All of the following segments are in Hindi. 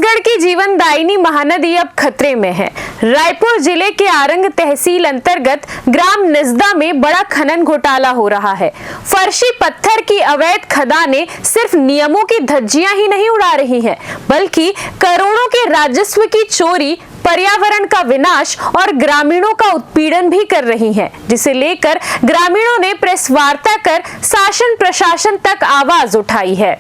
छत्तीसगढ़ की जीवनदायिनी महानदी अब खतरे में है। रायपुर जिले के आरंग तहसील अंतर्गत ग्राम निजदा में बड़ा खनन घोटाला हो रहा है। फर्शी पत्थर की अवैध खदानें सिर्फ नियमों की धज्जियां ही नहीं उड़ा रही हैं, बल्कि करोड़ों के राजस्व की चोरी, पर्यावरण का विनाश और ग्रामीणों का उत्पीड़न भी कर रही हैं, जिसे लेकर ग्रामीणों ने प्रेस वार्ता कर शासन प्रशासन तक आवाज उठाई है।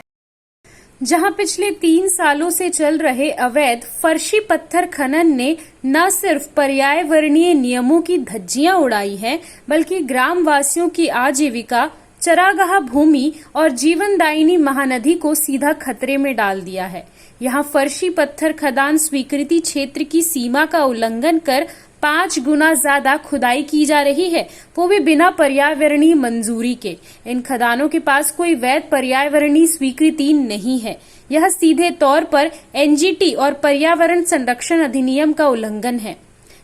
जहां पिछले 3 सालों से चल रहे अवैध फर्शी पत्थर खनन ने न सिर्फ पर्यावरणीय नियमों की धज्जियां उड़ाई हैं, बल्कि ग्राम वासियों की आजीविका, चरागाह भूमि और जीवनदायिनी महानदी को सीधा खतरे में डाल दिया है। यहां फर्शी पत्थर खदान स्वीकृति क्षेत्र की सीमा का उल्लंघन कर 5 गुना ज्यादा खुदाई की जा रही है, वो भी बिना पर्यावरणीय मंजूरी के। इन खदानों के पास कोई वैध पर्यावरणीय स्वीकृति नहीं है। यह सीधे तौर पर एनजीटी और पर्यावरण संरक्षण अधिनियम का उल्लंघन है।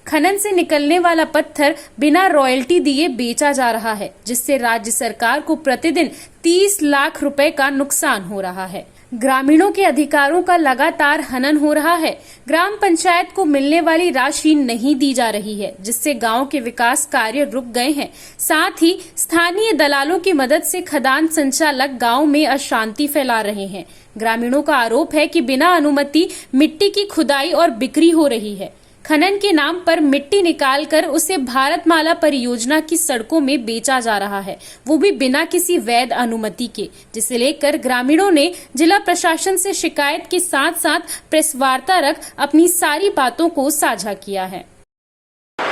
खनन से निकलने वाला पत्थर बिना रॉयल्टी दिए बेचा जा रहा है, जिससे राज्य सरकार को प्रतिदिन 30 लाख रुपए का नुकसान हो रहा है। ग्रामीणों के अधिकारों का लगातार हनन हो रहा है। ग्राम पंचायत को मिलने वाली राशि नहीं दी जा रही है, जिससे गांव के विकास कार्य रुक गए हैं। साथ ही स्थानीय दलालों की मदद से खदान संचालक गांव में अशांति फैला रहे हैं। ग्रामीणों का आरोप है कि बिना अनुमति मिट्टी की खुदाई और बिक्री हो रही है। खनन के नाम पर मिट्टी निकालकर उसे भारतमाला परियोजना की सड़कों में बेचा जा रहा है, वो भी बिना किसी वैध अनुमति के, जिसे लेकर ग्रामीणों ने जिला प्रशासन से शिकायत के साथ साथ प्रेस वार्ता रख अपनी सारी बातों को साझा किया है।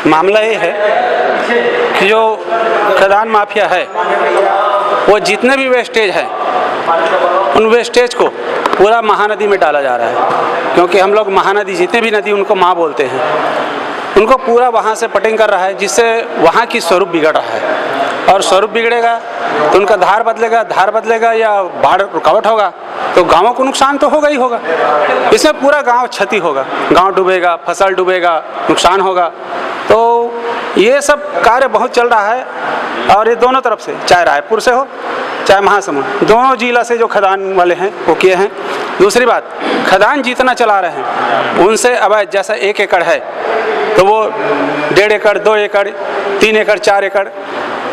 मामला ये है कि जो खदान माफिया है वो जितने भी वेस्टेज है उन वेस्टेज को पूरा महानदी में डाला जा रहा है, क्योंकि हम लोग महानदी जितने भी नदी उनको माँ बोलते हैं, उनको पूरा वहाँ से पटिंग कर रहा है, जिससे वहाँ की स्वरूप बिगड़ रहा है। और स्वरूप बिगड़ेगा तो उनका धार बदलेगा या बाढ़ रुकावट होगा तो गांवों को नुकसान तो होगा ही होगा। इसमें पूरा गांव क्षति होगा, गांव डूबेगा, फसल डूबेगा, नुकसान होगा। तो ये सब कार्य बहुत चल रहा है और ये दोनों तरफ से, चाहे रायपुर से हो चाहे महासमुंद, दोनों जिला से जो खदान वाले हैं वो किए हैं। दूसरी बात, खदान जितना चला रहे हैं उनसे अवैध, जैसा 1 एकड़ है तो वो 1.5 एकड़, 2 एकड़, 3 एकड़, 4 एकड़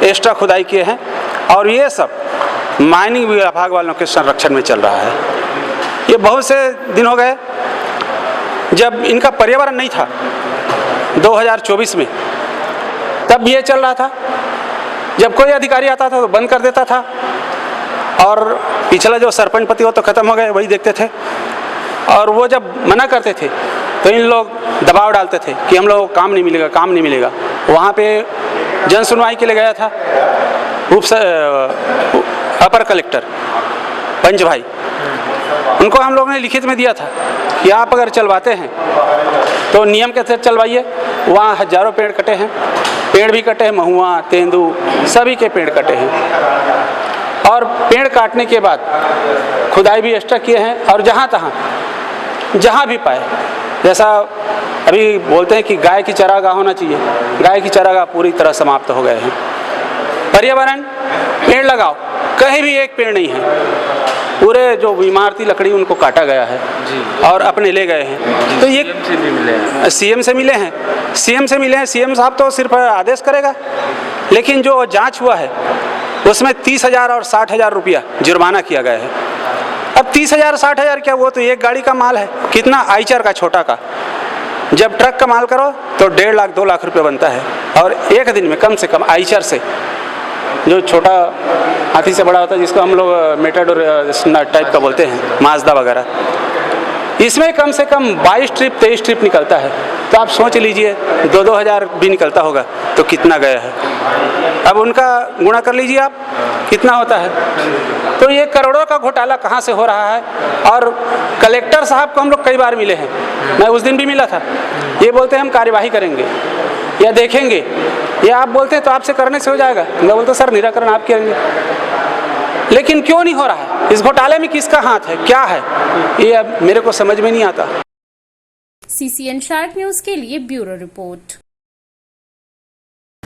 एक्स्ट्रा खुदाई किए हैं। और ये सब माइनिंग विभाग वालों के संरक्षण में चल रहा है। ये बहुत से दिन हो गए जब इनका पर्यावरण नहीं था, 2024 में तब ये चल रहा था। जब कोई अधिकारी आता था तो बंद कर देता था, और पिछला जो सरपंच पति हो तो खत्म हो गए, वही देखते थे। और वो जब मना करते थे तो इन लोग दबाव डालते थे कि हम लोग काम नहीं मिलेगा। वहाँ पे जन सुनवाई के लिए गया था अपर कलेक्टर पंच भाई, उनको हम लोगों ने लिखित में दिया था कि आप अगर चलवाते हैं तो नियम के तहत चलवाइए। वहाँ हजारों पेड़ कटे हैं, पेड़ भी कटे हैं, महुआ, तेंदू, सभी के पेड़ कटे हैं। और पेड़ काटने के बाद खुदाई भी एक्स्ट्रा किए हैं। और जहाँ भी पाए, जैसा अभी बोलते हैं कि गाय की चरागाह होना चाहिए, गाय की चरागाह पूरी तरह समाप्त हो गए हैं। पर्यावरण, पेड़ लगाओ, कहीं भी एक पेड़ नहीं है। पूरे जो इमारती लकड़ी उनको काटा गया है और अपने ले गए हैं। तो ये सीएम से मिले हैं, सीएम साहब तो सिर्फ आदेश करेगा, लेकिन जो जांच हुआ है उसमें 30,000 और 60,000 रुपया जुर्माना किया गया है। अब 30,000 60,000 क्या, वो तो एक गाड़ी का माल है। कितना आइचर का, छोटा का, जब ट्रक का माल करो तो 1.5 लाख 2 लाख रुपया बनता है। और एक दिन में कम से कम आइचर से, जो छोटा हाथी से बड़ा होता है जिसको हम लोग मेटाडोर टाइप का बोलते हैं, माजदा वगैरह, इसमें कम से कम 22 ट्रिप 23 ट्रिप निकलता है। तो आप सोच लीजिए 2-2 हज़ार भी निकलता होगा तो कितना गया है। अब उनका गुणा कर लीजिए आप, कितना होता है। तो ये करोड़ों का घोटाला कहाँ से हो रहा है। और कलेक्टर साहब को हम लोग कई बार मिले हैं, मैं उस दिन भी मिला था। ये बोलते हैं हम कार्यवाही करेंगे या देखेंगे, या आप बोलते हैं तो आपसे करने से हो जाएगा। मैं बोलता सर निराकरण आप करेंगे, लेकिन क्यों नहीं हो रहा है। इस घोटाले में किसका हाथ है, क्या है, ये अब मेरे को समझ में नहीं आता। CCN शार्क न्यूज के लिए ब्यूरो रिपोर्ट।